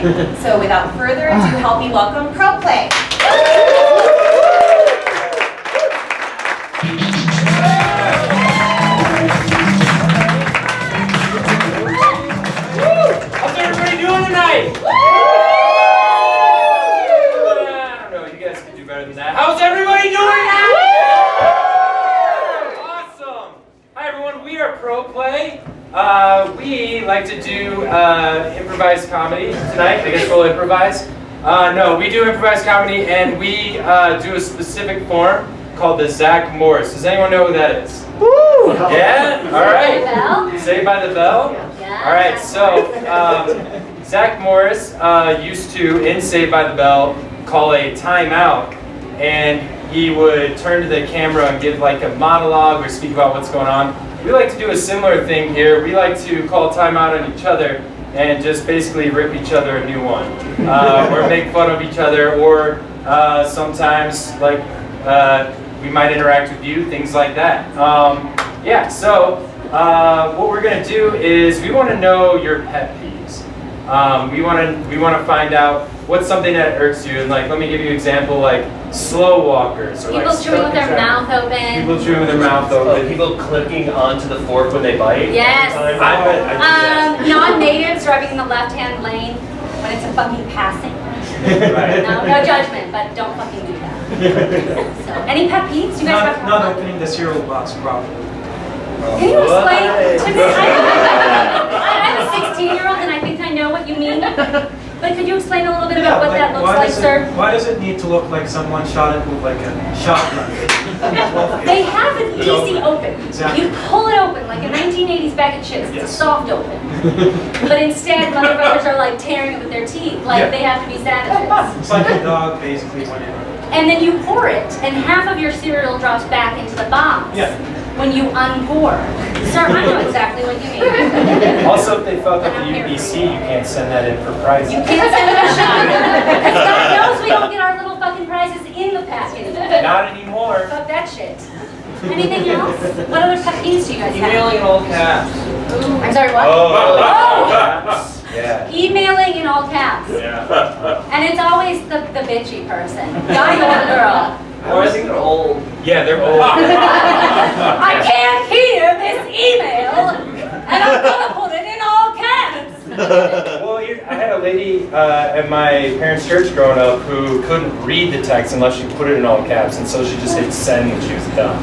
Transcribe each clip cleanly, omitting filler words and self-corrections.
Okay, so without further ado, help me welcome Pro Play. How's everybody doing tonight? I don't know, you guys can do better than that. How's everybody doing? Awesome! Hi everyone, we are Pro Play. We like to do improvised comedy tonight. I guess we'll improvise. No, we do improvised comedy and we do a specific form called the Zach Morris. Does anyone know who that is? Woo! Yeah? Alright. Saved by the Bell? Yeah. Alright, so Zach Morris used to, in Saved by the Bell, call a timeout, and he would turn to the camera and give like a monologue or speak about what's going on. We like to do a similar thing here. We like to call timeout on each other and just basically rip each other a new one. Or make fun of each other, or sometimes like we might interact with you, things like that. Yeah, so what we're gonna do is we wanna know your pet peeves. We wanna find out what's something that irks you, and like let me give you an example, like slow walkers, or People like chewing with their mouth open. People chewing with their mouth open. People clicking onto the fork when they bite. Yes. I bet I do that. Non-natives driving in the left-hand lane when it's a fucking passing. Right. No judgment, but don't fucking do that. So, any pet peeves? You guys have Not opening the cereal box properly. Can you explain to me? I'm a 16-year-old and I think I know what you mean. But could you explain a little bit about what that looks like, sir? Why does it need to look like someone shot it with like a shotgun? They have an easy open. Exactly. You pull it open like a 1980s bag of chips. It's a Yes. soft open. But instead, motherfuckers are like tearing it with their teeth, like they have to be savages. It's like a dog basically went in. And then you pour it, and half of your cereal drops back into the box. Yeah. When you unpour. Sir, I know exactly what you mean. Also, if they fuck up the UBC, you can't send that in for prizes. You can't send it a shot. Because God knows we don't get our little fucking prizes in the package. Not anymore. Fuck that shit. Anything else? What other pet peeves do you guys have? Emailing in all caps. I'm sorry, what? Oh. Oh! Yeah. Emailing in all caps. Yeah. And it's always the bitchy person. Guy or girl. Or I think they're old. Yeah, they're old. I can't hear this email, and I'm gonna put it in all caps. Well, I had a lady at my parents' church growing up who couldn't read the text unless she put it in all caps, and so she just hit send when she was done.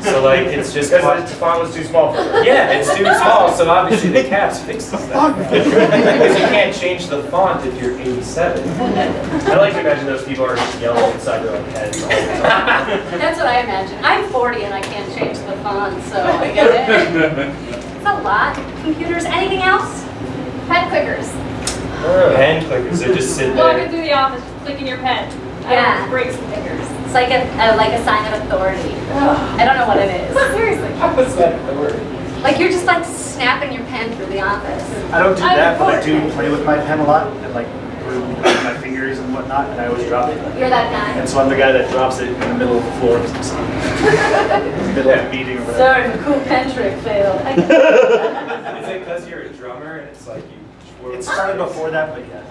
So like, it's just Because the font was too small for her. yeah, it's too small. So obviously the caps fixes that. Because you can't change the font if you're 87. I like to imagine those people are just yelling inside their own heads all the time. That's what I imagine. I'm 40 and I can't change the font, so I get it. It's a lot. Computers. Anything else? Pet clickers. Pen clickers, they just sit Walking there. through the office, clicking your pen. Yeah. I break some fingers. It's like a sign of authority. I don't know what it is. Seriously. What's that word? Like you're just like snapping your pen through the office. I don't do that, but I do play with my pen a lot and like move my fingers and whatnot, and I always drop it. You're that guy. And so I'm the guy that drops it in the middle of the floor, in the middle of a meeting or whatever. Sorry, cool pen trick failed. Is it because you're a drummer and it's like you It started before that, but yeah.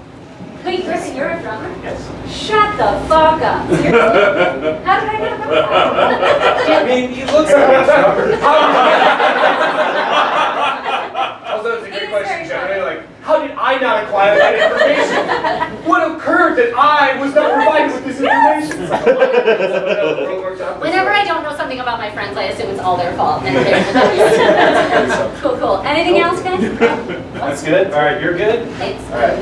Wait, Griffen, you're a drummer? Yes. Shut the fuck up. Seriously? How did I not know that? I mean, he looks like a drummer. Also, it's a It great is question very generally, like, how did I not acquire that information? What occurred that I was not provided with this information? Whenever I don't know something about my friends, I assume it's all their fault. And cool, cool. Anything else, guys? That's good. All right, you're good. Thanks. All right.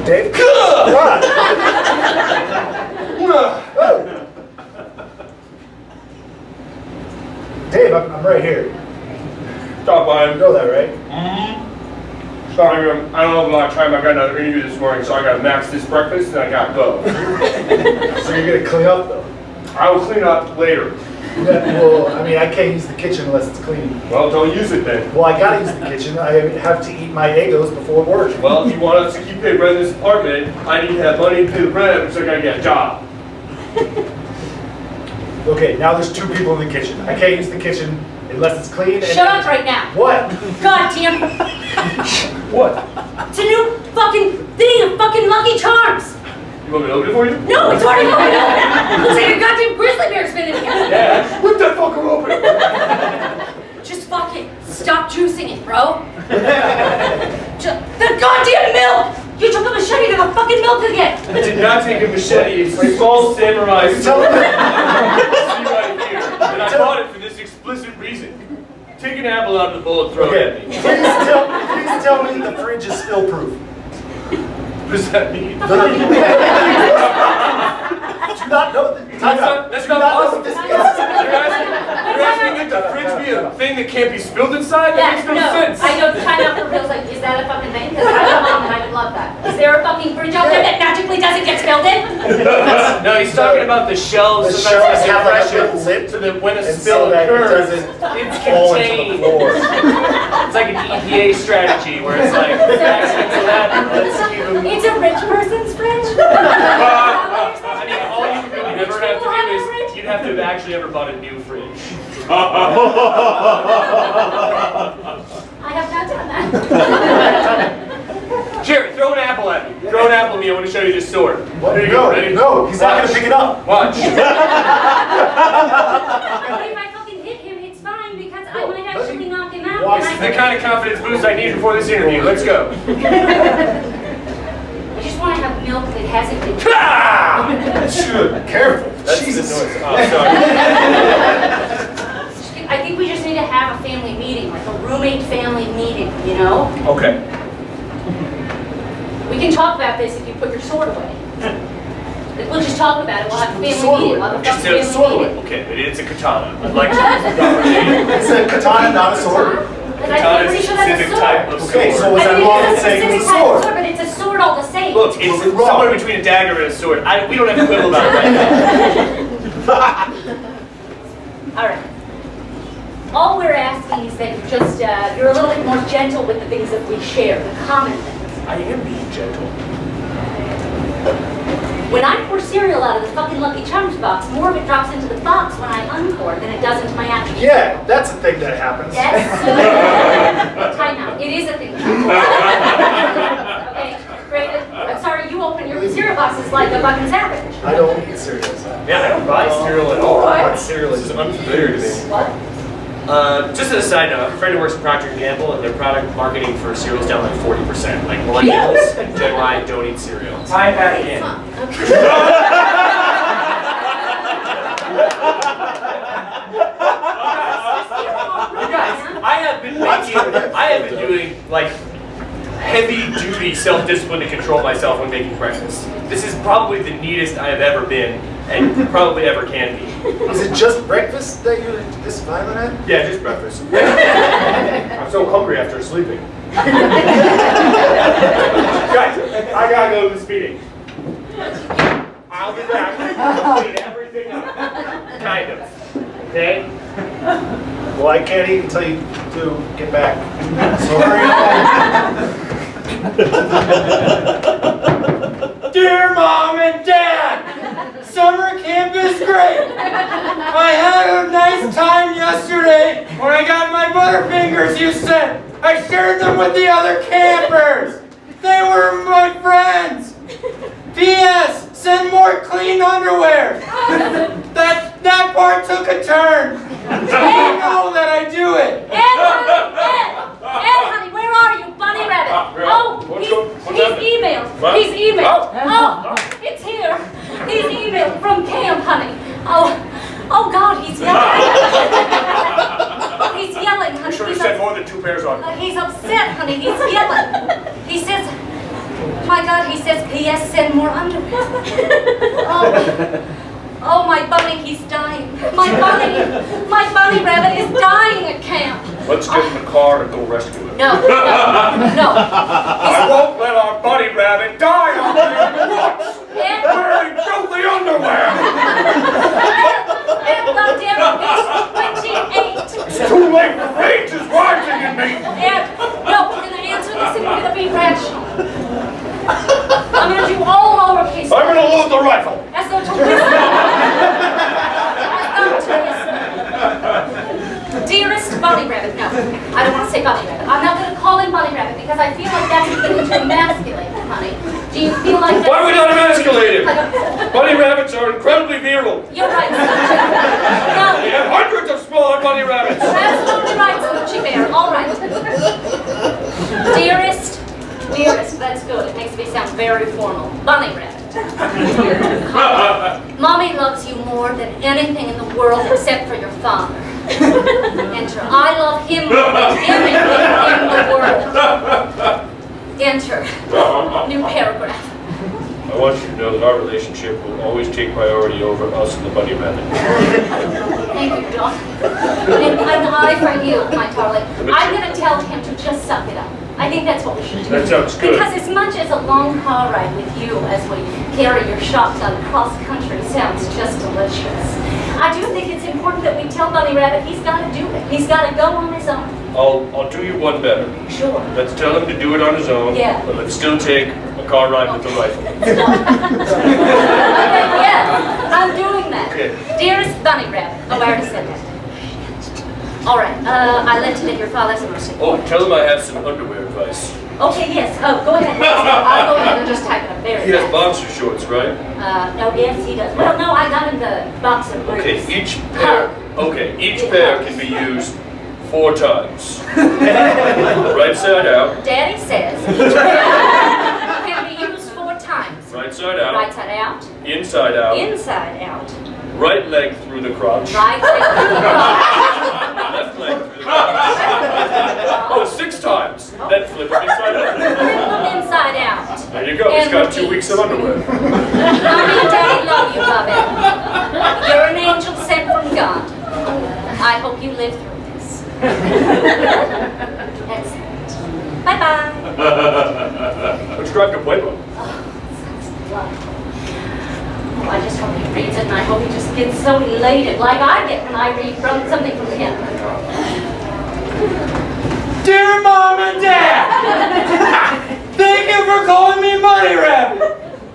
Dave? Dave, I'm right here. Stop by him. You know that, right? Sorry, I don't know if I'm not trying my another interview this morning, so I gotta max this breakfast and I gotta go. So you're gonna clean up though? I will clean up later. Yeah, well, I mean, I can't use the kitchen unless it's clean. Well, don't use it then. Well, I gotta use the kitchen. I have to eat my Eggos before work. Well, if you want us to keep paying rent in this apartment, I need to have money to pay the rent, which I gotta get a job. Okay, now there's 2 people in the kitchen. I can't use the kitchen unless it's clean. And Shut up right now. What? God damn. What? It's a new fucking thing of fucking Lucky Charms. You want me to open it for you? No, it's already open. Looks like a goddamn grizzly bear's been in here. Yeah. What the fuck are open? Just fucking stop juicing it, bro. The goddamn milk! You took a machete to the fucking milk again. I did not take a machete. It's a small samurai sword. See right here. And I bought it for this explicit reason. Take an apple out of the bowl and throw it at me. Please tell me the fridge is spill proof. What does that mean? Do not know that. That's not possible. You're asking that the fridge be a thing that can't be spilled inside? That makes no sense. I know, trying out for reals, like, is that a fucking thing? Because I'm a mom and I would love that. Is there a fucking fridge out there that magically doesn't get spilled in? No, he's talking about the shelves. The so shelves that's have like a pressure, little lip, so that when a and so spill that it occurs, doesn't it's fall into the contained. floor. It's like an EPA strategy where it's like, accidents will happen, let's keep them. It's a rich person's fridge? I mean, all you really ever have to do is, you'd have to have actually ever bought a new fridge. I have not done that. Jerry, throw an apple at me. Throw an apple at me. I want to show you this sword. What? There you go. Ready? No, he's not gonna pick it up. Watch. But if I fucking hit him, it's fine because I might actually knock him out. Watch and I This is the kind of confidence boost I need before this interview. Let's go. I just want to have milk that hasn't been. Careful. That's Jesus. the noise. Oh, sorry. I think we just need to have a family meeting, like a roommate family meeting, you know? Okay. We can talk about this if you put your sword away. Like, we'll just talk about it. We'll have a family Sword meeting. away. We'll have a Just fucking a family sword. meeting. Okay, but it's a katana. I'd like to. It's a katana, not a sword. But Katana I'm is pretty a sure that's a specific sword. type of Okay, so sword. was I I mean, wrong in it's a saying it was specific a type of sword? sword, but it's a sword all the same. Look, it's Was it wrong? somewhere between a dagger and a sword. We don't have to quibble about it right now. All right. All we're asking is that you just, you're a little bit more gentle with the things that we share, the common things. I am being gentle. When I pour cereal out of the fucking Lucky Charms box, more of it drops into the box when I unpour than it does into my actual Yeah, that's a thing that happens. Yes. Time out. It is a thing. Okay, Griffen, I'm sorry you open your cereal boxes like a fucking savage. I don't eat cereals. Yeah, I don't buy cereal at all. What cereal This is is unfamiliar to me. What? Just as a side note, a friend who works at Procter & Gamble, and their product marketing for cereal's down like 40%. Like millennials and Gen Y don't eat cereal. Tie it back in. You guys, I have been doing like heavy-duty self-discipline to control myself when making breakfast. This is probably the neatest I have ever been, and probably ever can be. Is it just breakfast that you're this violent at? Yeah, just breakfast. I'm so hungry after sleeping. Guys, I gotta go to this meeting. I'll be back. I'll clean everything up. Kind of. Okay? Well, I can't eat until you do get back. So hurry up. Dear Mom and Dad, summer camp is great. I had a nice time yesterday when I got my Butterfingers you sent. I shared them with the other campers. They were my friends. P.S. Send more clean underwear. That part took a turn. I know that I do it. Ed, honey, where are you, bunny rabbit? Oh, he's emailed. He's emailed. Oh, it's here. He's emailed from camp, honey. Oh God, he's yelling. He's yelling, honey. Be sure to He's send more than 2 pairs on. He's upset, honey. He's yelling. He says, my God, he says, P.S. send more underwear. Oh, my bunny, he's dying. My bunny rabbit is dying at camp. Let's get in the car and go rescue him. No. I won't let our buddy rabbit die on the woods wearing filthy underwear. Goddamn it, Bunny rabbits are incredibly virile. You're right, Smoochie. No, They have hundreds of smaller bunny rabbits. you're absolutely right, Smoochie Bear. All right. Dearest, that's good. It makes me sound very formal. Bunny rabbit. Mommy loves you more than anything in the world except for your father. Enter. I love him more than anything in the world. Enter. New paragraph. I want you to know that our relationship will always take priority over us and the bunny rabbit. Thank you, John. And an eye for you, my darling. I'm going to tell him to just suck it up. I think that's what we should do. That sounds good. Because as much as a long car ride with you as we carry your shotgun across country sounds just delicious, I do think it's important that we tell Bunny Rabbit he's got to do it. He's got to go on his own. I'll do you one better. Sure. Let's tell him to do it on his own. Yeah. But let's still take a car ride with the rifle. Okay, yes, I'm doing that. Okay. Dearest Bunny Rabbit. Oh, I already said that. All right, I left it at your father's mercy. Oh, tell him I have some underwear advice. Okay, yes. Oh, go ahead. I'll go ahead and just type it up very He has fast. boxer shorts, right? No, yes, he does. Well, no, I got him the box of briefs. Okay, each pair can be used 4 times. Right side out, Daddy says each pair can be used 4 times. right side out, Right side out, inside out, inside out, right leg through the crotch, right leg through the crotch, left leg through the crotch. Oh, 6 times. Then flip it inside out. flip them inside out. There you go. He's got 2 weeks of underwear. Mommy and Daddy love you, Bubby. You're an angel sent from God. I hope you live through this. Excellent. Bye-bye. Let's drive to Pueblo. Oh, sounds delightful. Oh, I just hope he reads it, and I hope he just gets so elated, like I get when I read from something from him. Dear Mom and Dad, thank you for calling me Bunny Rabbit.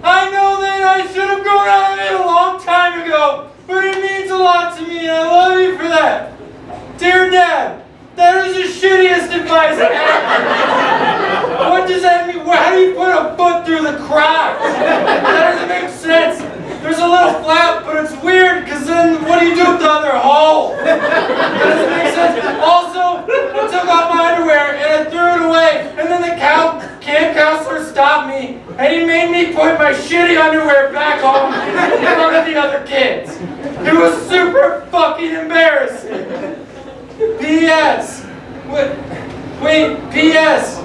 I know that I should have grown out of it a long time ago, but it means a lot to me, and I love you for that. Dear Dad, that is the shittiest advice ever. What does that mean? How do you put a foot through the crotch? That doesn't make sense. There's a little flap, but it's weird, because then what do you do with the other hole? That doesn't make sense. Also, I took off my underwear and I threw it away, and then the camp counselor stopped me, and he made me put my shitty underwear back home in front of the other kids. It was super fucking embarrassing. P.S. Wait, P.S.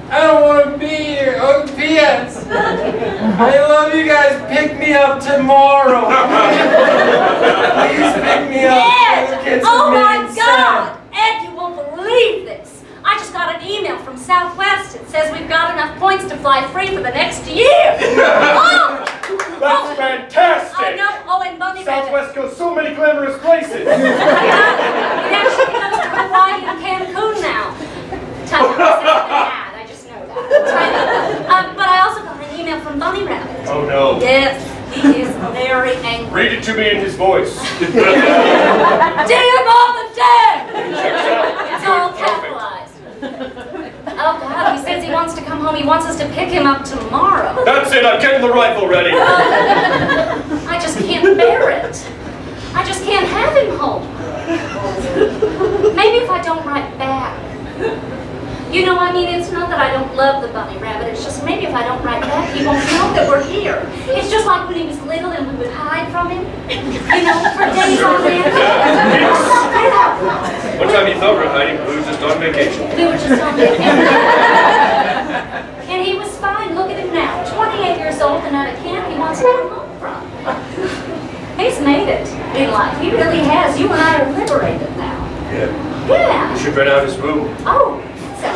I don't want to be here. Oh, P.S. I love you guys. Pick me up tomorrow. Please pick me up. Ed! Oh my God! Ed, you won't believe this. I just got an email from Southwest. It says we've got enough points to fly free for the next year. Oh! That's fantastic! Oh, no. Oh, and Bunny Rabbit. Southwest goes so many glamorous places. It actually goes to Hawaii and Cancun now. Tell me, I just know that. But I also got an email from Bunny Rabbit. Oh no. Yes, he is very angry. Read it to me in his voice. Dear Mom and Dad! Checks out. It's all capitalized. Oh God, he says he wants to come home. He wants us to pick him up tomorrow. That's it, I'm getting the rifle ready. I just can't bear it. I just can't have him home. Maybe if I don't write back. You know, I mean, it's not that I don't love the Bunny Rabbit, it's just maybe if I don't write back, he won't know that we're here. It's just like when he was little and we would hide from him, you know, for days on end. One time he thought we were hiding, we were just on vacation. We were just on vacation. And he was fine, look at him now, 28 years old and at a camp he wants to come home from. He's made it in life, he really has. You and I are liberated now. Yeah. Yeah. We should rent out his room Oh, so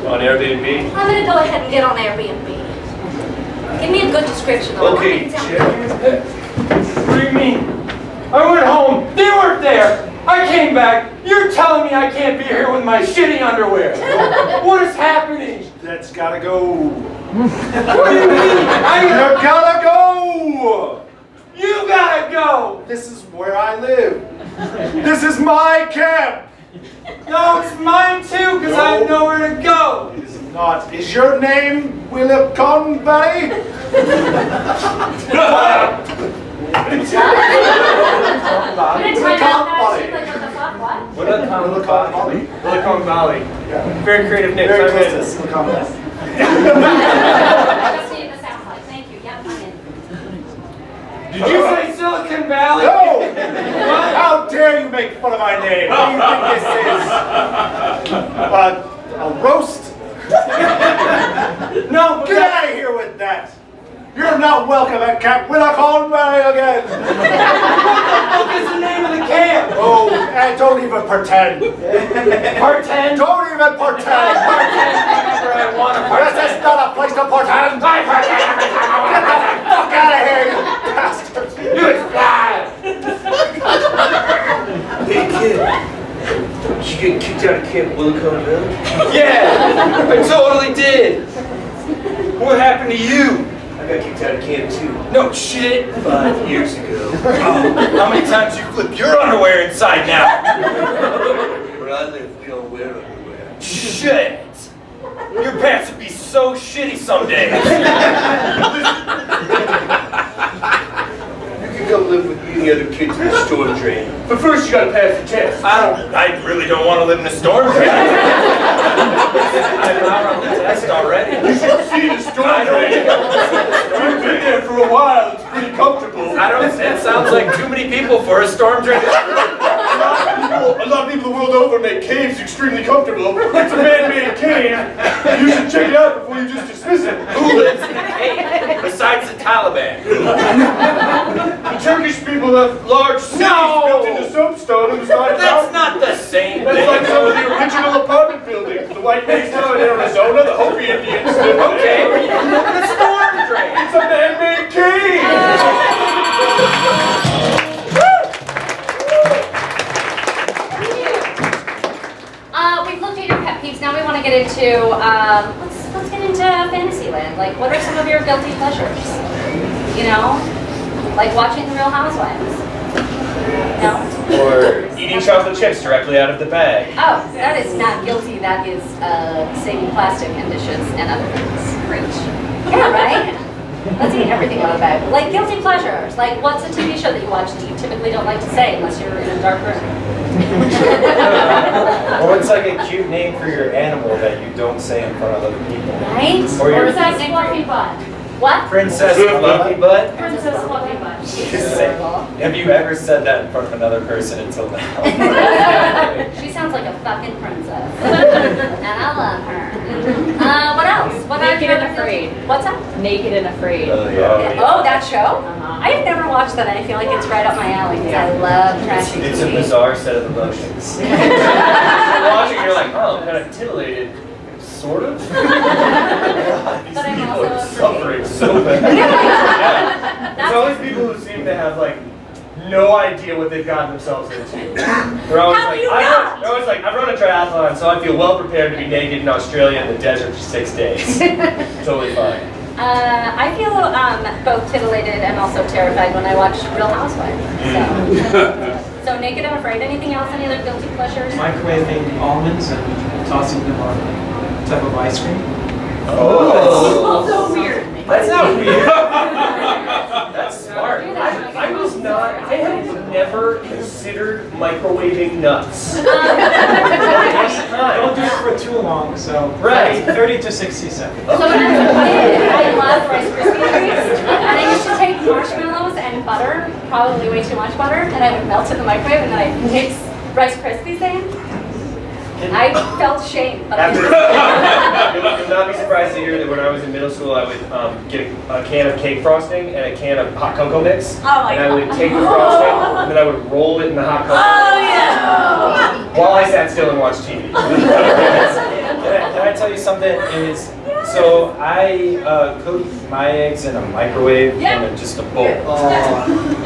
on Airbnb. I'm going to go ahead and get on Airbnb. Give me a good description of Okay, it. check. What do you mean? I went home. They weren't there. I came back. You're telling me I can't be here with my shitty underwear. What is happening? That's gotta go. What do you mean? You gotta go! You gotta go. This is where I live. This is my camp. No, it's mine too, because I have nowhere to go. It is not. Is your name Willicon Valley? Willicon Valley. Silicon Valley. Yeah. Very creative name. Very so I close made to it. Silicon Valley. I just needed the sound bite. Thank you. Yep, I'm in. Did you say Silicon Valley? No! How dare you make fun of my name? What do you think this is? A roast? No, Get out of here with that! You're not welcome at Camp Willicon Valley again! What is the name of the camp? Oh, and don't even pretend! Pretend? Don't even pretend! Whenever I want to This is not a place to pretend! Get the fuck out of here, you bastard! You fly! Hey kid, did you get kicked out of Camp Williconville? Yeah, I totally did. What happened to you? I got kicked out of camp too, No shit. 5 years ago. Oh, how many times you flip your underwear inside now? Where I live, we don't wear underwear. Shit. Your pants would be so shitty some days. You can come live with me and the other kids in the storm drain. But first you gotta pass the test. I really don't want to live in a storm drain. I've run the test already. You should see the storm drain. We've been there for a while, it's pretty comfortable. It sounds like too many people for a storm drain. A lot of people the world over make caves extremely comfortable. It's a man-made cave. You should check it out before you just dismiss it. Who lives in a cave besides the Taliban? The Turkish people have large cities built into soapstone and the side of That's mountains. not the same That's like some of thing. the original apartment buildings. The White Mesa in Arizona, the Hopi Indians live Okay, there. the storm drain. It's a man-made cave! We've looked at your pet peeves. Now we want to get into let's get into Fantasyland. Like, what are some of your guilty pleasures? You know, like watching The Real Housewives. No. Or eating chocolate chips directly out of the bag. Oh, that is not guilty. That is saving plastic and dishes and other things. Preach. Yeah, right. Let's eat everything out of the bag. Like guilty pleasures. Like, what's a TV show that you watch that you typically don't like to say unless you're in a dark room? Or it's like a cute name for your animal that you don't say in front of other people. Right? Or your Princess Fluffy Butt. What? Princess Fluffy Butt. Princess Fluffy Butt. She's Just say- adorable. Have you ever said that in front of another person until now? She sounds like a fucking princess. And I love her. What else? What Naked are and Afraid. What's that? Naked and Afraid. Oh, that show? Uh-huh. I've never watched that and I feel like it's right up my alley because I love trashy It's a TV. bizarre set of emotions. You're watching, you're like, oh, I'm kind of titillated. Sort of? God, these But I'm people also are afraid. suffering so bad. Yeah. It's That's- always people who seem to have like no idea what they've gotten themselves into. They're always How do like, you not? they're always like, I've run a triathlon, so I feel well prepared to be naked in Australia in the desert for 6 days. Totally fine. I feel both titillated and also terrified when I watch Real Housewives. So Naked and Afraid. Anything else? Any other guilty pleasures? Microwaving almonds and tossing them on a type of ice cream. Oh, So weird. that's not weird. That's smart. I was not. I have never considered microwaving nuts. Don't do it for too long, so Right. 30 to 60 seconds. So as a kid, I loved Rice Krispie treats, and I used to take marshmallows and butter, probably way too much butter, and I would melt it in the microwave, and then I'd mix Rice Krispies in. I felt shame, but I You'll not be surprised to hear that when I was in middle school, I would get a can of cake frosting and a can of hot cocoa mix. Oh my and I would God. take the frosting and then I would roll it in the hot cocoa while I sat still and watched TV. Can I tell you something? So I cook my eggs in a microwave in just a bowl.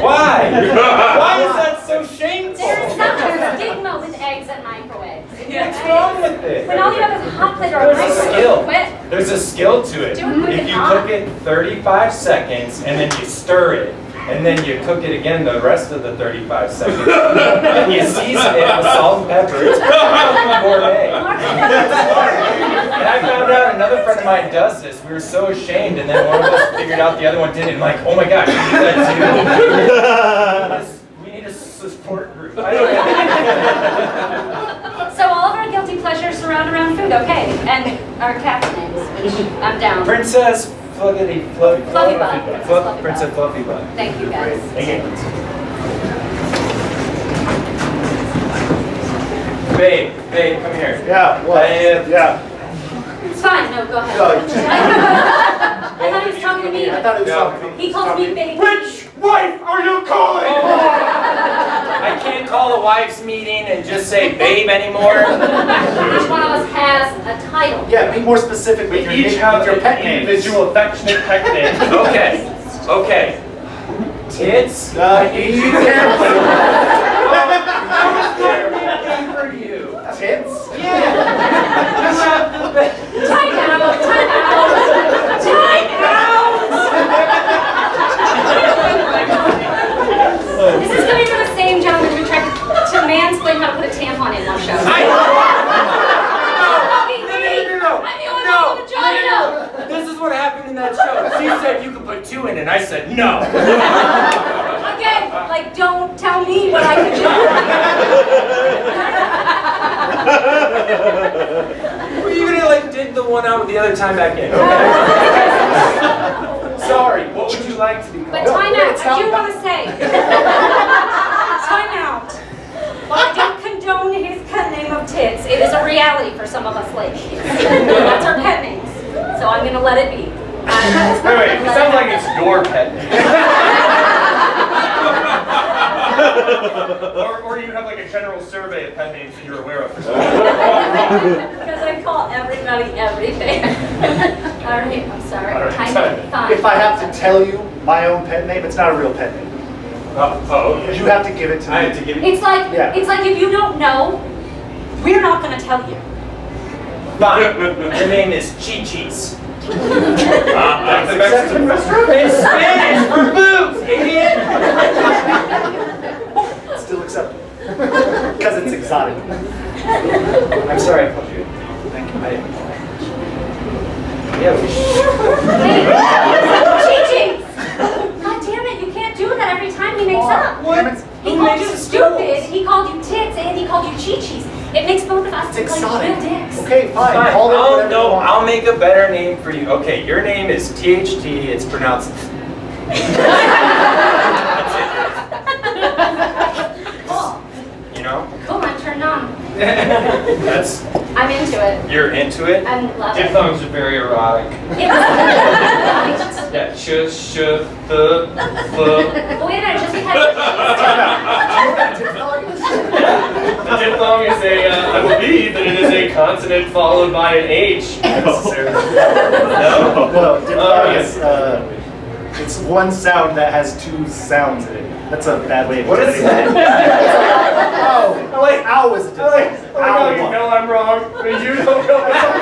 Why? Why is that so shameful? There's such a stigma with eggs and microwaves. What's wrong with it? When all you have is a hot plate or a There's a microwave. skill. Quit. There's a skill to it. Do it quick If and you hot. cook it 35 seconds and then you stir it, and then you cook it again the rest of the 35 seconds. And you season it with salt and pepper. It's gourmet. And I found out another friend of mine does this. We were so ashamed, and then one of us figured out the other one didn't. Like, oh my God, we do that too. We need a support group. I don't know. So all of our guilty pleasures surround around food, okay? And our cats' names, which I'm down. Princess Fluffy Fluffy Butt. Princess Fluffy Butt. Thank you, guys. Babe, come here. Yeah, what? Yeah. It's fine. No, go ahead. No, I thought he was talking to me. I thought it was talking to me. He calls me baby. Which wife are you calling? I can't call a wives meeting and just say babe anymore. Each one of us has a title. Yeah, be more specific with We your, each have with your pet an names. individual affectionate pet name. Okay. Tits. Be careful. For you. Tits? Yeah. Time out. This is coming from the same gentleman who tried to mansplain how to put a tampon in one show. No. This is what happened in that show. She said you could put 2 in, and I said no. Again, like, don't tell me what I can do. Well, you like did the one out the other time back in. Sorry. What would you like to be But called? time out. I do want to say. Time out. While I don't condone his pet name of Tits, it is a reality for some of us ladies. That's our pet names. So I'm going to let it be. Wait, it sounds like it's your pet name. or you have like a general survey of pet names that you're aware of. Because I call everybody everything. All right, I'm sorry. All right, Fine. If I have to tell you my own pet name, it's not a real pet name. Okay. You have to give it to me. I have to give you. It's like if you don't know, we're not going to tell you. Fine. Your name is Chi-Chi's. That's acceptable. It's Spanish for boobs, idiot! Still acceptable. Because it's exotic. I'm sorry I called you. Thank you. Yeah, we should. Chi-Chi! God damn it, you can't do that every time he makes up. What? He called you stupid, he called you tits, and he called you Chi-Chis. It makes both of us It's look like exotic. real dicks. Okay, fine. Fine. Call it whatever you want. I'll make a better name for you. Okay, your name is THT. It's pronounced. Cool. You know? Cool, I'm turned on. That's. I'm into it. You're into it. I love it. Diphthongs are very erotic. It was Yeah. The. wait a minute, just because The diphthong is I believe that it is a consonant followed by an H. Necessarily. No? No, diphthong is, it's one sound that has 2 sounds in it. That's a bad way of What is explaining it. that? Oh, wait, ow is a diphthong. Oh my God, you know I'm wrong, but you don't know I'm wrong.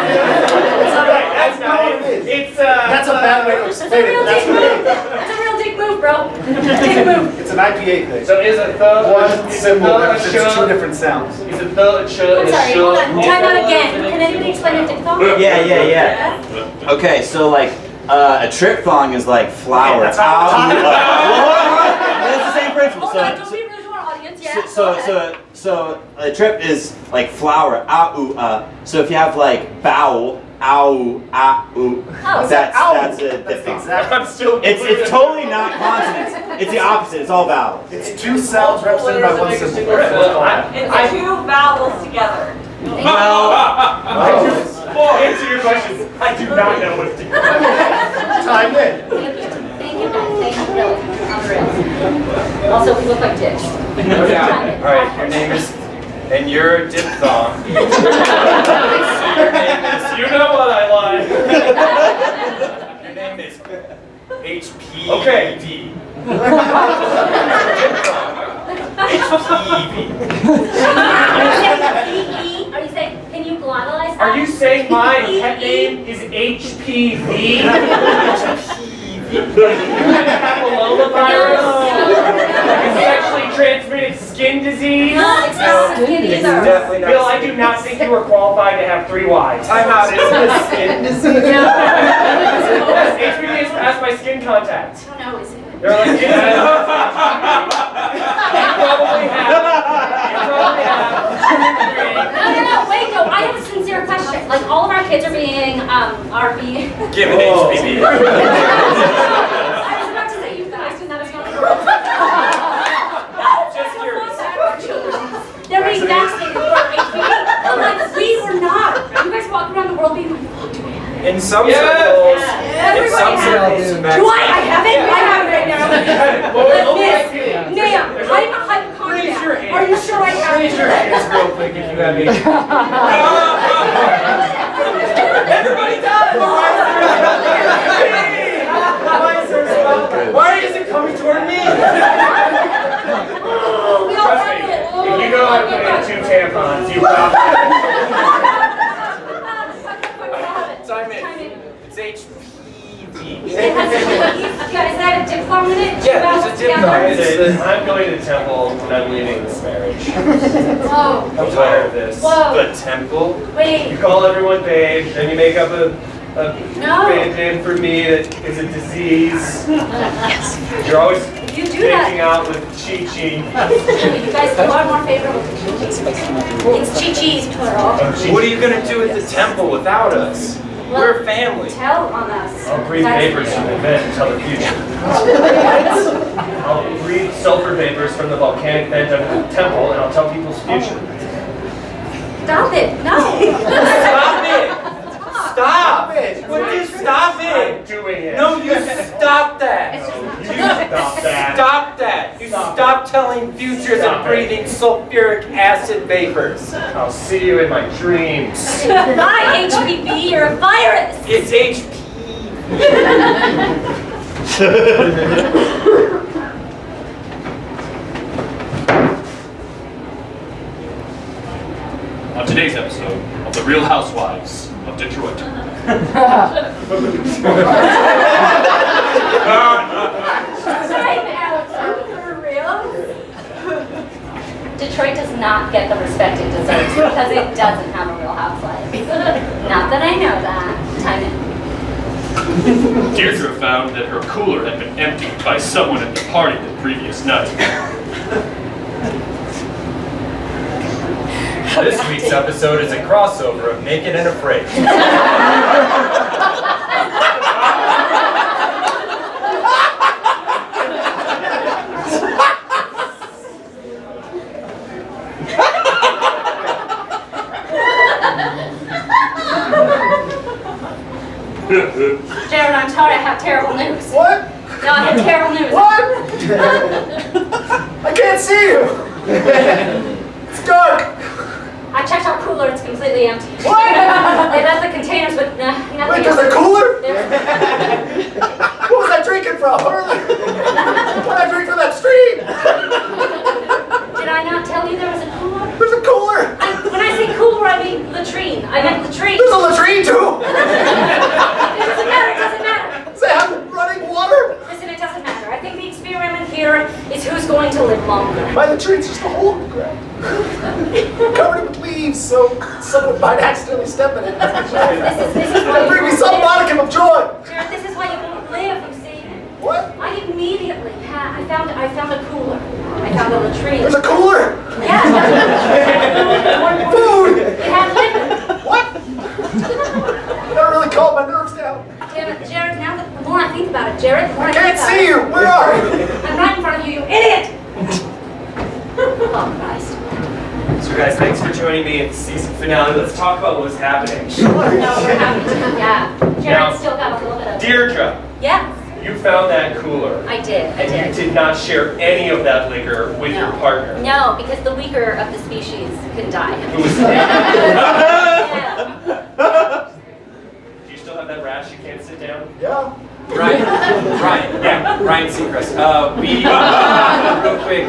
It's not right. That's That's not what it is. It's That's a bad way to it's a explain real it. That's dick what it move. is. It's a real dick move, bro. Dick move. It's an IPA thing. So is a the One symbol represents 2 different sounds. Is a the a ch I'm sorry, hold on. sh? Time out again. Can anybody explain a diphthong? Yeah. Okay, so like a triphthong is like flour. Okay, that's not what we're talking It's the same principle. Hold on, don't be rude to our audience. Yeah. So a trip is like flour. So if you have like vowel, ow, Oh, that's Ow! a That's diphthong. exactly. I'm still. It's totally not consonants. It's the opposite. It's all vowels. It's 2 sounds represented by 1 symbol. It's 2 vowels together. Well, answer your question. I do not know what to do. Time in. Thank you, guys. Thank you, really. On the rails. Also, we look like dicks. Yeah. All right. Your name is, and you're a diphthong. So your name is. You know what I like. Your name is HPV. Okay. HPV. Are you saying, can you glotalize that? Are you saying my pet name is HPV? Papillomavirus? Like a sexually transmitted skin disease? No, it's not skin It's either. definitely not. Bill, I do not think you are qualified to have 3 wives. Time out. It's a skin disease. Yes, HPV is passed by skin contact. I don't know, is it? They're like, you probably have. No, wait, no, I have a sincere question. Like, all of our kids are being. Given HPV. I was about to say you guys, and that is not Just curious. They're being vaccinated for HPV. I'm like, we were not. You guys walk around the world being like, oh, do I have it? In some circles, Everybody has it. Do I have it? I have it right now. Miss, ma'am, I'm a hypochondriac. Are you sure I have it? raise your hands real quick if you have HPV. Everybody does! Why is it coming toward me? We all Trust have me, it. if you know how to put in 2 tampons, you will. Time in. It's HPV. It has a, is that a diphthong in it? Yeah, there's a diphthong. Together? I'm going to the temple and I'm leaving this marriage. Whoa. I'm tired of this. Whoa. The temple? You Wait. call everyone babe, then you make up a No. babe name for me that is a disease. You're always You do making that. out with Chi-Chi. You guys are more favorable to Chi-Chi's. It's Chi-Chi's plural. What are you going to do at the temple without us? We're a family. Tell on us. I'll breathe vapors from the vent and tell the future. I'll breathe sulfur vapors from the volcanic vent under the temple and I'll tell people's future. Stop it. No. Stop it! Stop it! Would you stop I'm it? doing it. No, you stop that. You stop that. Stop that. You stop telling futures Stop and it. breathing sulfuric acid vapors. I'll see you in my dreams. Bye, HPV. You're a virus. It's HP. On today's episode of The Real Housewives of Detroit. Sorry, Allison. For real? Detroit does not get the respect it deserves because it doesn't have a Real Housewives. Not that I know that. Time in. Deirdre found that her cooler had been emptied by someone at the party the previous night. This week's episode is a crossover of Naked and Afraid. Jared, I'm sorry, I have terrible news. What? No, I have terrible news. What? I can't see you. It's dark. I checked our cooler, it's completely empty. What? They left the containers with nothing. Wait, there's a cooler? There- What was I drinking from earlier? What did I drink from that stream? Did I not tell you there was a cooler? There's a cooler. When I say cooler, I mean latrine. I meant latrine. There's a latrine too. It doesn't matter, it doesn't matter. Does it have running water? Listen, it doesn't matter. I think the experiment here is who's going to live longer. My latrine's just a hole in the ground. Covered with leaves, so someone might accidentally step in it. This is why It'll bring me some modicum of joy. Jared, this is why you won't live, you see. What? I immediately had, I found a cooler. I found a latrine. There's a cooler. Yeah, Food. it had liquid. What? That really calmed my nerves down. Damn it, Jared, now that the more I think about it, Jared, the more I think Can't about see it. you. Where are you? I'm right in front of you, you idiot! Oh, Christ. So guys, thanks for joining me at the season finale. Let's talk about what's happening. No, we're happy to. Yeah. Jared Now, still got a little bit of. Deirdre, Yeah, you found that cooler. I did. And you did not share any of that liquor with your partner. No, because the weaker of the species can die. Who was Yeah. Do you still have that rash? You can't sit down? Yeah. Ryan, Yeah. Ryan Seacrest. Real quick.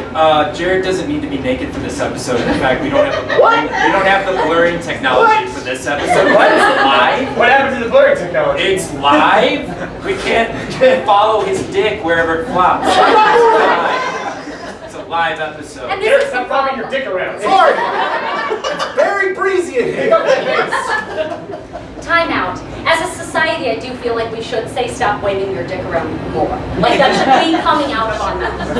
Jared doesn't need to be naked for this episode. In fact, we don't have the blurring technology for this episode. What? It's live. What happened to the blurring technology? It's live. We can't follow his dick wherever it flops. It's live. live episode. And Derek, this is the stop flopping your problem. dick around. Sorry. It's very breezy in here. Time out. As a society, I do feel like we should say stop waving your dick around more. Like that should be coming out of our mouths,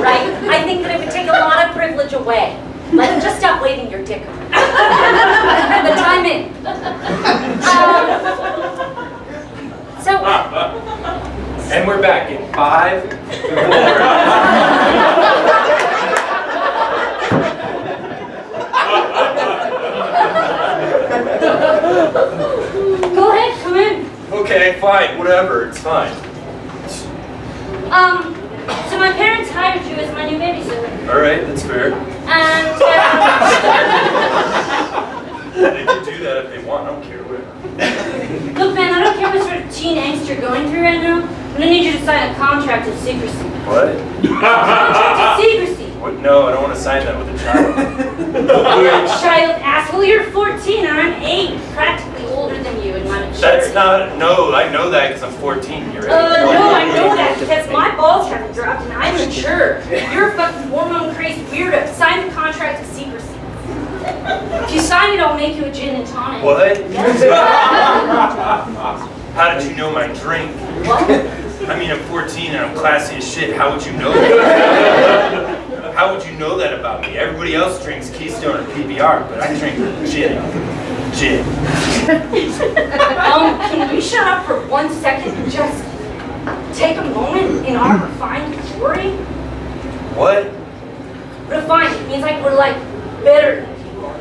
right? I think that it would take a lot of privilege away. Like, just stop waving your dick around. The time in. And we're back in 5, 4. Go ahead, come in. Okay, fine, whatever, it's fine. So my parents hired you as my new babysitter. All right, that's fair. And, They can do that if they want, I don't care, whatever. look, man, I don't care what sort of teen angst you're going through right now. I'm gonna need you to sign a contract of secrecy. What? Contract of secrecy. What? No, I don't want to sign that with a child. You're a child, asshole. You're 14 and I'm 8. Practically older than you in my maturity. That's not, no, I know that because I'm 14, you're No, I know that because my balls haven't dropped and I'm mature. You're a fucking hormone-crazed weirdo. Sign the contract of secrecy. If you sign it, I'll make you a gin and tonic. What? Yes. How did you know my drink? What? I mean, I'm 14 and I'm classy as shit. How would you know that? How would you know that about me? Everybody else drinks Keystone and PBR, but I drink gin. Gin. Can we shut up for 1 second and just take a moment in our refined glory? What? Refined, it means like we're like better than people.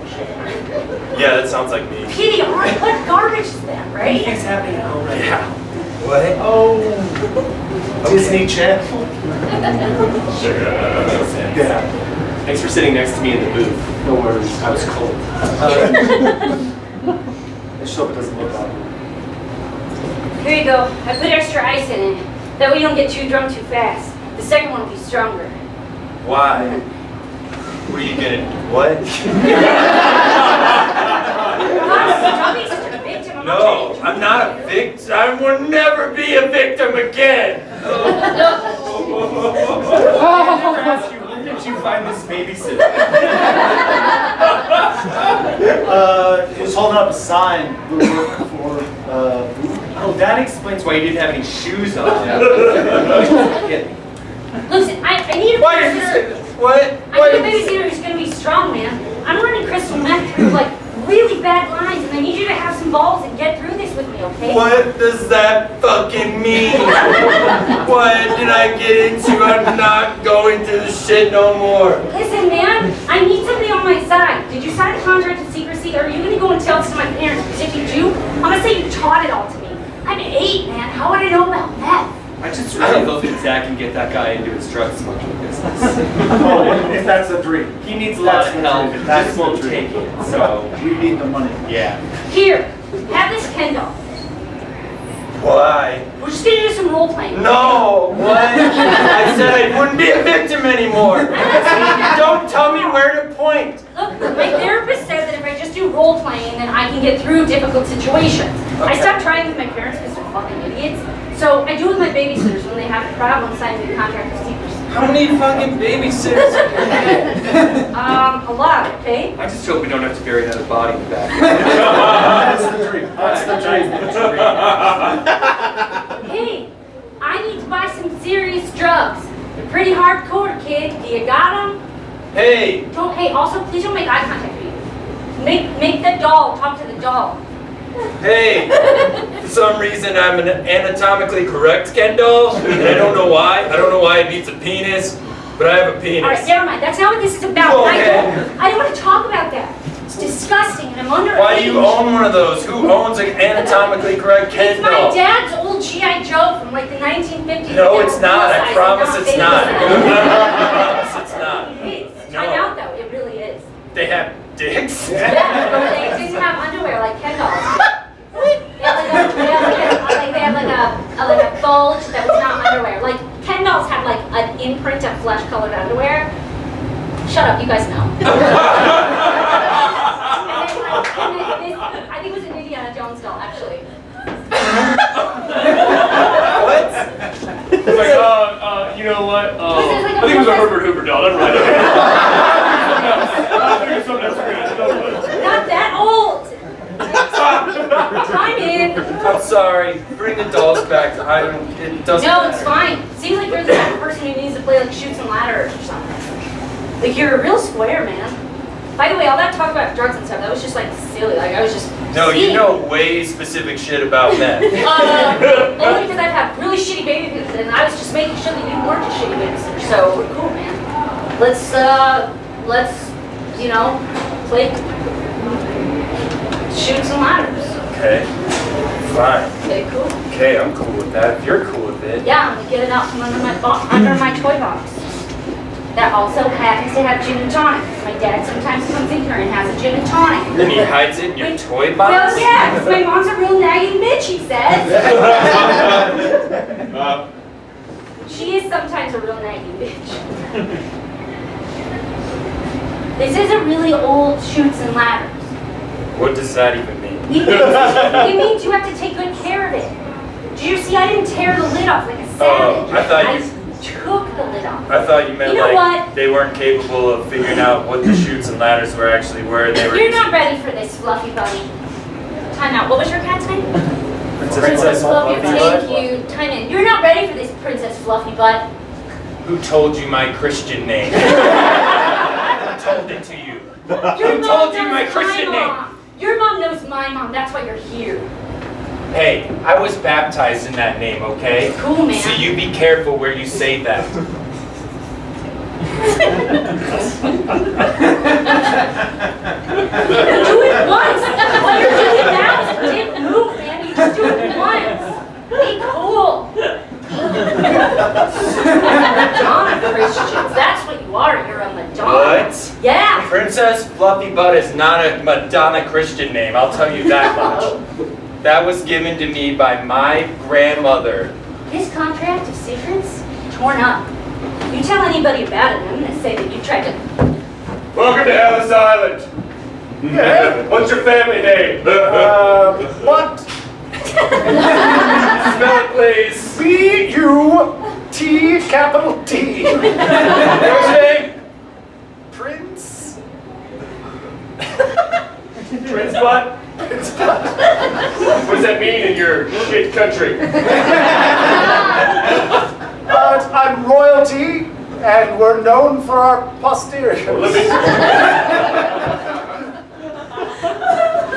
Yeah, that sounds like me. PDR, what garbage is that, right? It's happening now, right? Yeah. What? Oh, Disney Channel. Yeah. Thanks for sitting next to me in the booth. No worries. I was cold. Let's hope it doesn't look awkward. Here you go. I put extra ice in it. That way you don't get too drunk too fast. The second one will be stronger. Why? What are you gonna, what? Don't be such a victim. I'm not No, trying to- I'm not a victim. I will never be a victim again. Where did you find this babysitter? He was holding up a sign. We'll work for Voodoo. Oh, that explains why you didn't have any shoes on. Listen, I need a Why did you babysitter. say this? What? I need a babysitter who's gonna be strong, man. I'm running crystal meth through like really bad lines, and I need you to have some balls and get through this with me, okay? What does that fucking mean? What did I get into? I'm not going through this shit no more. Listen, man, I need somebody on my side. Did you sign a contract of secrecy, or are you gonna go and tell this to my parents? Because if you do, I'm gonna say you taught it all to me. I'm 8, man. How would I know about meth? I just really hope that Zach can get that guy into his drug smoking business. Oh, if that's a dream. He needs a lot of That's the help. dream. He That's just the won't dream. take it. So, We need the money. yeah. Here, have this Ken doll. Why? We're just gonna do some role playing. No, what? I said I wouldn't be a victim anymore. Don't tell me where to point. Look, my therapist said that if I just do role playing, then I can get through difficult situations. I Okay. stopped trying with my parents because they're fucking idiots. So I do it with my babysitters when they have a problem signing a contract of secrecy. How many fucking babysitters are there? A lot, okay? I just hope we don't have to bury another body in the back. That's the dream. That's the dream. Hey, I need to buy some serious drugs. They're pretty hardcore, kid. Do you got them? Hey, Don't. Hey, also, please don't make eye contact with me. Make the doll talk to the doll. hey. For some reason, I'm an anatomically correct Ken doll, and I don't know why. I don't know why it needs a penis, but I have a penis. All right, never mind. That's not what this is about. Go I ahead. don't want to talk about that. It's disgusting, and I'm underage. Why do you own one of those? Who owns an anatomically correct Ken It's my doll? dad's old G.I. Joe from like the 1950s. No, it's not. I promise it's not. I It promise it's not. is. No. Time out, though. It really is. They have dicks? Yeah, but they didn't have underwear like Ken dolls. They have like a bulge that was not underwear. Like Ken dolls have like an imprint of flesh-colored underwear. Shut up, you guys know. I think it was an Indiana Jones doll, actually. What? It's like, know what? This is like I think it was a a- Herbert Hoover doll. I'm right. I'm thinking something else. Not that old. Time in. I'm sorry. Bring the dolls back. It doesn't No, matter. it's fine. Seems like you're the type of person who needs to play like Chutes and Ladders or something. Like you're a real square, man. By the way, all that talk about drugs and stuff, that was just like silly. Like I was just. No, you seeing. know way specific shit about men. Only because I've had really shitty babysitters, and I was just making sure that you weren't a shitty babysitter. So we're cool, man. Let's play Chutes and Ladders. Okay. Fine. Okay, cool. Okay, I'm cool with that. If you're cool with it. Yeah, I'm gonna get it out from under my toy box. That also happens to have gin and tonic. My dad sometimes comes in here and has a gin and tonic. And he hides it in your toy box? Well, yeah, because my mom's a real nagging bitch, he says. She is sometimes a real nagging bitch. This is a really old Chutes and Ladders. What does that even mean? It means you have to take good care of it. Did you see I didn't tear the lid off like a savage? I thought you- took the lid off. I thought you meant You know like what? they weren't capable of figuring out what the chutes and ladders were actually were. They were You're not ready for this, Fluffy Bunny. Time out. What was your cat's name? Princess Fluffy. Fluffy Thank Butt? you. Time in. You're not ready for this, Princess Fluffy Butt. Who told you my Christian name? Who told it to you? Your Who mom told you knows my Christian name? mom. Your mom knows my mom. That's why you're here. Hey, I was baptized in that name, okay? Cool, man. So you be careful where you say that. You do it once. What you're doing now is a dip move, man. You just do it once. Be cool. Madonna Christians. That's what you are. You're a Madonna. What? Yeah. Princess Fluffy Butt is not a Madonna Christian name, I'll tell you that much. That was given to me by my grandmother. This contract of secrets torn up. You tell anybody about it, I'm gonna say that you tried to. Welcome to Ellis Island. Yeah. What's your family name? What? Spell it, please. B-U-T capital T. First name? Prince. Prince what? What does that mean in your shit country? I'm royalty, and we're known for our posteriors. Let me-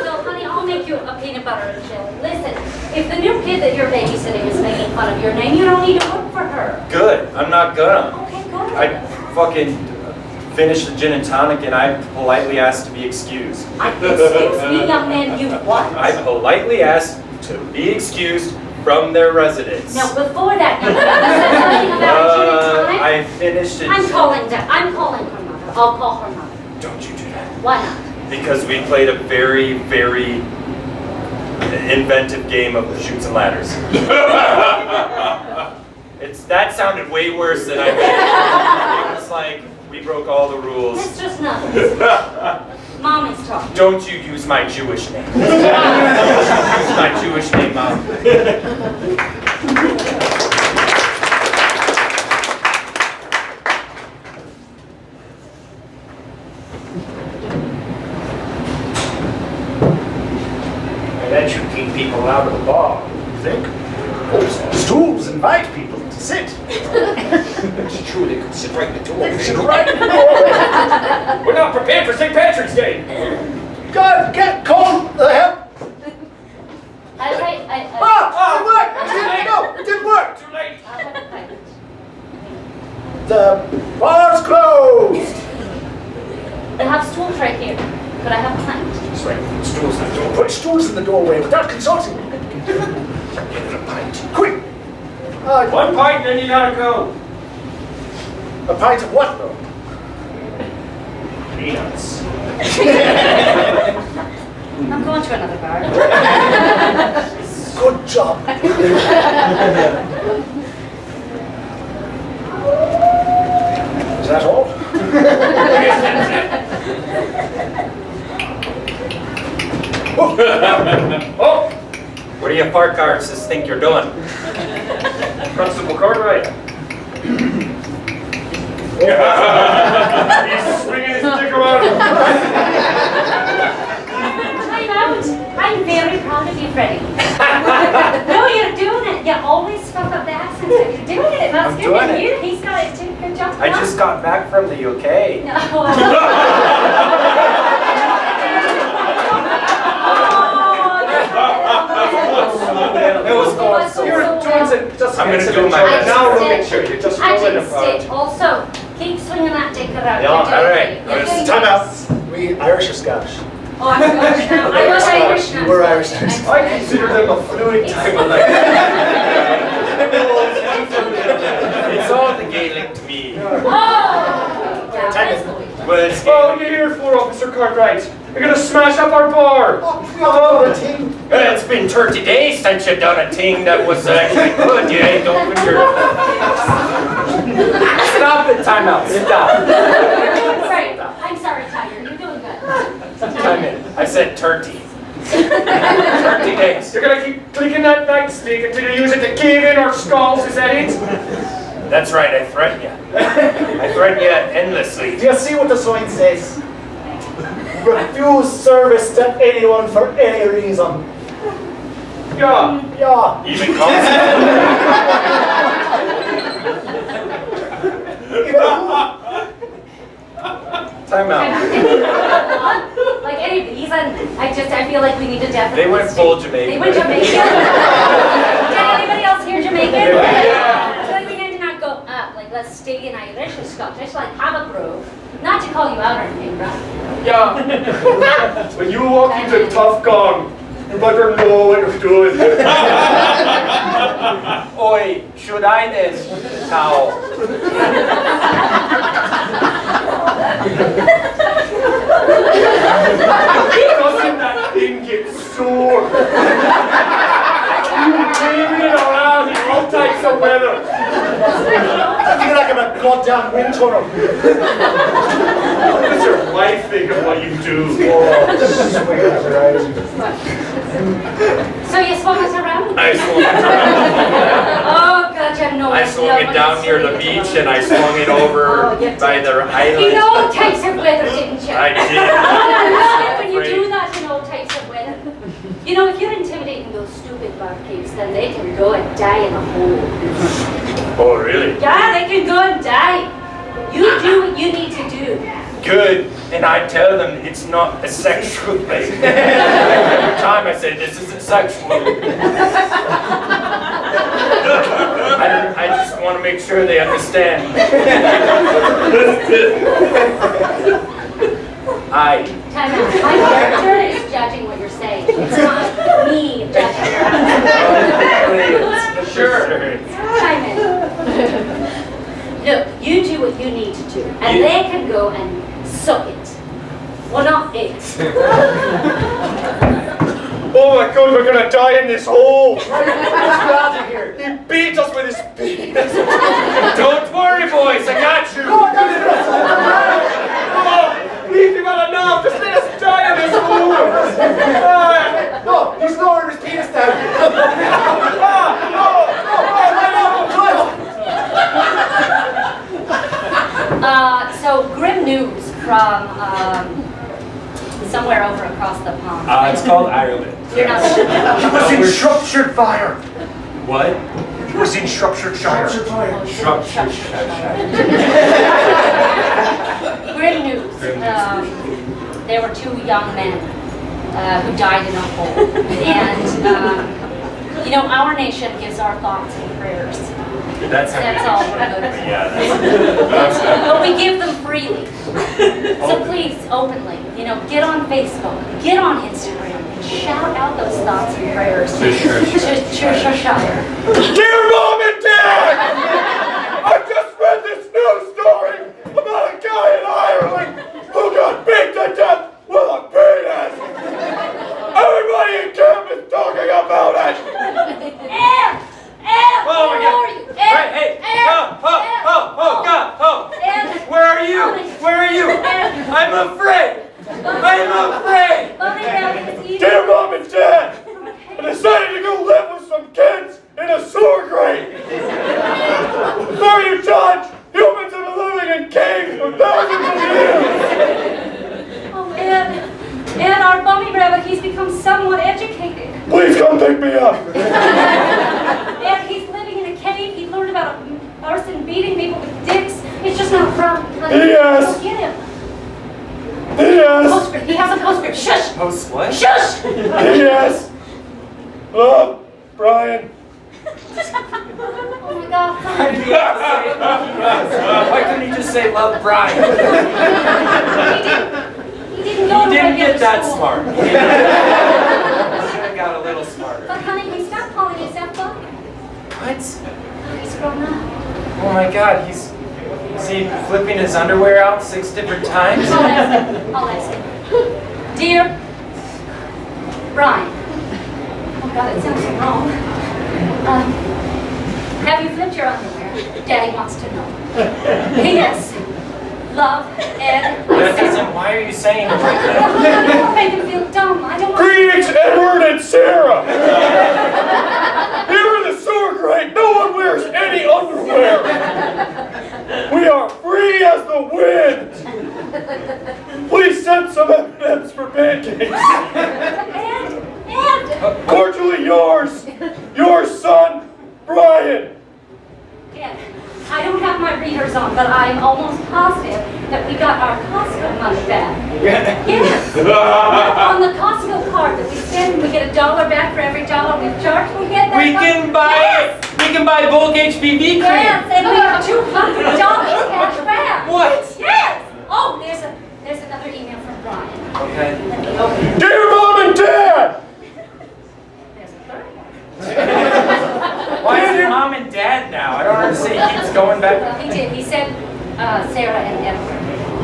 So, honey, I'll make you a peanut butter and jelly. Listen, if the new kid that you're babysitting is making fun of your name, you don't need to work for her. Good, I'm not gonna. Okay, good. I fucking finished the gin and tonic and I politely asked to be excused. Excuse me, young man, you what? I politely asked to be excused from their residence. Now, before that, you said something about gin and tonic? I finished it. I'm calling her mother. I'll call her mother. Don't you do that. Why not? Because we played a very, very inventive game of chutes and ladders. That sounded way worse than I meant. It was like we broke all the rules. It's just nothing. Mom is talking. Don't you use my Jewish name. Don't you use my Jewish name, Mom. That should keep people out of the bar, you think? Stools invite people to sit. It's true, they could sit right in the door. They can sit right in the door. We're not prepared for St. Patrick's Day. God, call the help. I It didn't work. Too late. I'll have a pint. The bar's closed. I have stools right here. Could I have a pint? That's right. Stools in the door. Put stools in the doorway without consulting me. Get a pint. Quick. One pint, then you gotta go. A pint of what, though? Peanuts. I'm going to another bar. Good job. Is that all? Oh! What do you fart artists think you're doing? Constable Cartwright. He's swinging his dick around. Time out. I'm very proud of you, Freddy. No, you're doing it. You always fuck up the accent. You're doing it. That's I'm good. doing And it. he's got it too. Good job. I just got back from the UK. No. It was going so You're well. doing it just I'm gonna makes do it my enjoy- best. Now look at you. You're just I rolling just about. stay. Also, keep swinging that dick around. Yeah, You're doing all right. great. You're doing Time great. out. We Irish or Scottish? Oh, I'm Scottish now. I was Irish now. We're Irish. I'm I sorry. consider them a fluid type of life. It's all the Gaelic to me. Oh! Yeah, that's the way. But it's Oh, what are you here for, Officer Cartwright? You're gonna smash up our bar. Oh, the team. It's been 30 days since you've done a thing that was actually good. You ain't opened your... Stop it, time out, stop. Right. I'm sorry, Tiger. You're doing good. Time in. I said 30. 30 days. You're gonna keep clicking that nightstick until you use it to cave in our skulls, is that it? That's right, I threaten you. I threaten you endlessly. Do you see what the sign says? Refuse service to anyone for any reason. Yeah. Yeah. Even constable. Time out. Like any reason, I feel like we need to definitely. They went full Jamaican. They went Jamaican. Did anybody else hear Jamaican? Yeah. I feel like we need to not go up. Like let's stay in Irish or Scottish. Like have a groove. Not to call you out or anything, bro. Yeah. When you walk into Tough Gong, you better know what you're doing. Oi, should I then? Now. Doesn't that thing get sore? You waving it around in all types of weather. I feel like I'm a goddamn wind tunnel. What does your wife think of what you do? So you swung us around? I swung it around. Oh God, you know. I swung it down near the beach and I swung it over by the island. In all types of weather, didn't you? I did. Oh, I love it when you do that in all types of weather. You know, if you're intimidating those stupid barkeeps, then they can go and die in a hole. Oh, really? Yeah, they can go and die. You do what you need to do. Good. And I tell them it's not a sexual thing. Every time I say this isn't sexual. I just want to make sure they understand. Time out. My character is judging what you're saying. It's not me judging your answer. Sure. Time in. Look, you do what you need to do, and they can go and suck it. Well, not it. Oh my God, we're gonna die in this hole. Let's get out of here. He beat us with his penis. Don't worry, boys. I got you. Oh, leave him enough. Just let us die in this hole. No, he's lowering his penis down. So grim news from somewhere over across the pond. It's called Ireland. You're not. He was in Shropshire Fire. What? He was in Shropshire Shire. Grim news. There were two young men who died in a hole, and you know our nation gives our thoughts and prayers. That's all we're good for. Yeah, that's But we give them freely. So please, openly, you know, get on Facebook, get on Instagram, and shout out those thoughts and prayers to Shropshire. Dear Mom and Dad! I just read this news story about a guy in Ireland who got beat to death with a penis! Everybody in camp is talking about it! Oh my God! Hey! God! Where are you? Where are you? I'm afraid! Dear Mom and Dad! I decided to go live with some kids in a sewer grate! Before you tell P.S. Go get him. P.S. Postscript. He has a postscript. Shush. Post what? Shush. P.S. Love, Brian. Oh my God. Why couldn't he just say love Brian? He didn't go He to didn't regular get that school. smart. He should have got a little smarter. But honey, he stopped calling himself Buck. What? Oh, he's grown up. Oh my God, is he flipping his underwear out 6 different times? I'll ask him. Dear Brian. Oh God, it sounds so wrong. Have you flipped your underwear? Daddy wants to know. P.S. Love, Ed. That doesn't, why are you saying it like I that? don't want to make him feel dumb. I don't want Greetings, Edward and Sarah. Here in the sewer grate, no one wears any underwear. We are free as the wind. Please send some M&Ms for pancakes. Ed! Cordially yours, your son, Brian. Ed, I don't have my readers on, but I'm almost positive that we got our Costco money back. Yes. On the Costco card that we spend, we get $1 back for every dollar we've charged. We get that. We can buy bulk HPV cream. Yes, and we have $200 cash back. What? Yes. Oh, there's another email from Brian. Okay. Let me open it. Dear Mom and Dad. There's a third one. Why is it mom and dad now? I don't understand. He keeps going back. Well, he did. He said Sarah and Edward.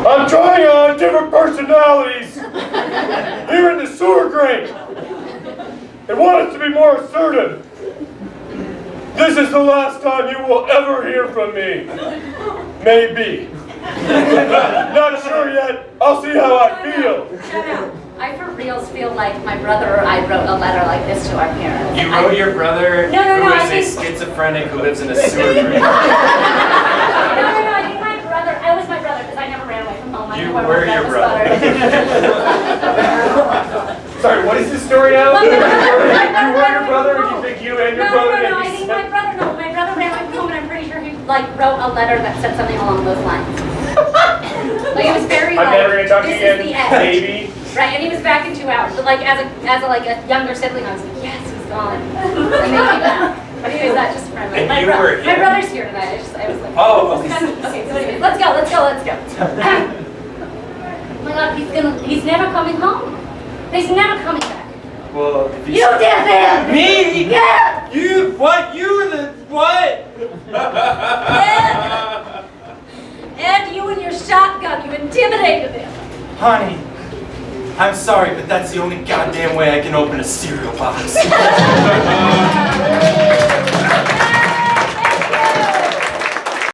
I'm trying on different personalities here in the sewer grate. I want us to be more assertive. This is the last time you will ever hear from me. Maybe. Not sure yet. I'll see how I feel. Shut up. I for reals feel like my brother or I wrote a letter like this to our parents. You wrote your brother No, who I is a think- schizophrenic who lives in a sewer grate. No, I think my brother, I was my brother because I never ran away from home. I You knew where were my your bread brother. was buttered. Sorry, what is the story now? Well, You were your brother, or do you think you and your brother No, I maybe think my brother ran away from home and I'm pretty sure he wrote a letter that said something along those lines. Like it was very I'm never gonna talk to you this is the again, end. baby. Right, and he was back in 2 hours. But like as a younger sibling, I was like, yes, he's gone. And then he left. But anyways, that just reminded me. And My you were my him? brother's here tonight. I was like, Oh, okay. Okay, so anyways, let's go. Oh my God, he's never coming home. He's never coming back. Well, if You did it! Me? Yeah! You? What? You were the what? Ed, you and your shotgun, you intimidated him. Honey, I'm sorry, but that's the only goddamn way I can open a cereal box.